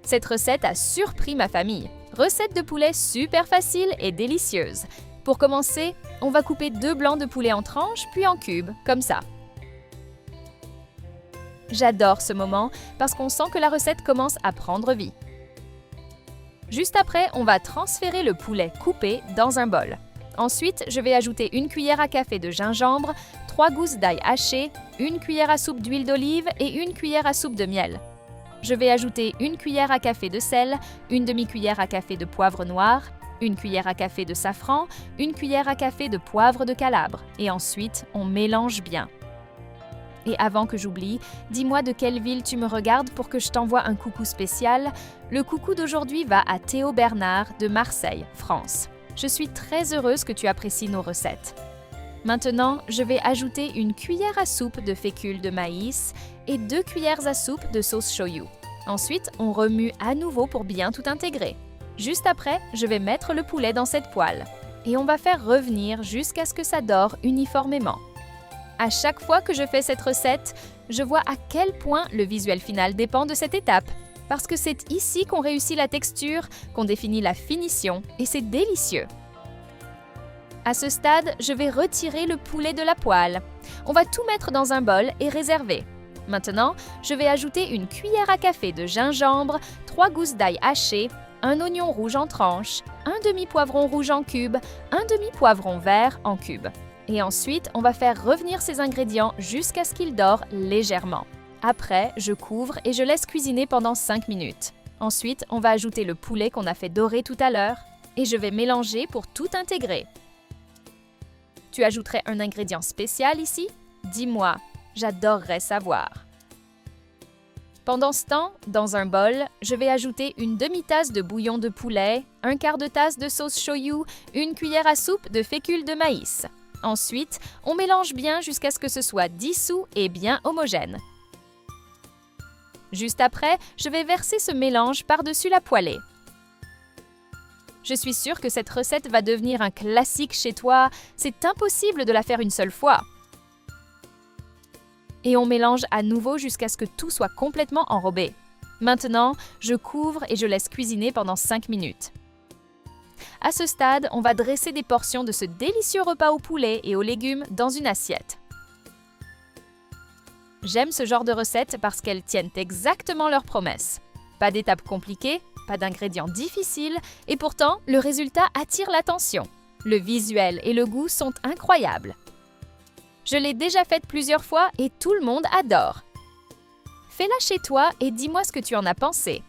Cette recette a surpris ma famille. Recette de poulet super facile et délicieuse. Pour commencer, on va couper 2 blancs de poulet en tranches puis en cubes, comme ça. J'adore ce moment parce qu'on sent que la recette commence à prendre vie. Juste après, on va transférer le poulet coupé dans un bol. Ensuite, je vais ajouter 1 cuillère à café de gingembre, 3 gousses d'ail hachées, 1 cuillère à soupe d'huile d'olive et 1 cuillère à soupe de miel. Je vais ajouter 1 cuillère à café de sel, 1 demi-cuillère à café de poivre noir, 1 cuillère à café de safran, 1 cuillère à café de poivre de Calabre. Et ensuite, on mélange bien. Et avant que j'oublie, dis-moi de quelle ville tu me regardes pour que je t'envoie un coucou spécial. Le coucou d'aujourd'hui va à Théo Bernard de Marseille, France. Je suis très heureuse que tu apprécies nos recettes. Maintenant, je vais ajouter 1 cuillère à soupe de fécule de maïs et 2 cuillères à soupe de sauce shoyu. Ensuite, on remue à nouveau pour bien tout intégrer. Juste après, je vais mettre le poulet dans cette poêle. Et on va faire revenir jusqu'à ce que ça dore uniformément. À chaque fois que je fais cette recette, je vois à quel point le visuel final dépend de cette étape. Parce que c'est ici qu'on réussit la texture, qu'on définit la finition, et c'est délicieux. À ce stade, je vais retirer le poulet de la poêle. On va tout mettre dans un bol et réserver. Maintenant, je vais ajouter 1 cuillère à café de gingembre, 3 gousses d'ail hachées, 1 oignon rouge en tranches, 1 demi-poivron rouge en cubes, 1 demi-poivron vert en cubes. Et ensuite, on va faire revenir ces ingrédients jusqu'à ce qu'ils dorent légèrement. Après, je couvre et je laisse cuisiner pendant 5 minutes. Ensuite, on va ajouter le poulet qu'on a fait dorer tout à l'heure et je vais mélanger pour tout intégrer. Tu ajouterais un ingrédient spécial ici? Dis-moi, j'adorerais savoir. Pendant ce temps, dans un bol, je vais ajouter 1 demi-tasse de bouillon de poulet, 1/4 de tasse de sauce shoyu, 1 cuillère à soupe de fécule de maïs. Ensuite, on mélange bien jusqu'à ce que ce soit dissous et bien homogène. Juste après, je vais verser ce mélange par-dessus la poêlée. Je suis sûre que cette recette va devenir un classique chez toi. C'est impossible de la faire une seule fois. Et on mélange à nouveau jusqu'à ce que tout soit complètement enrobé. Maintenant, je couvre et je laisse cuisiner pendant 5 minutes. À ce stade, on va dresser des portions de ce délicieux repas au poulet et aux légumes dans une assiette. J'aime ce genre de recettes parce qu'elles tiennent exactement leurs promesses. Pas d'étapes compliquées, pas d'ingrédients difficiles, et pourtant, le résultat attire l'attention. Le visuel et le goût sont incroyables. Je l'ai déjà faite plusieurs fois et tout le monde adore. Fais-la chez toi et dis-moi ce que tu en as pensé.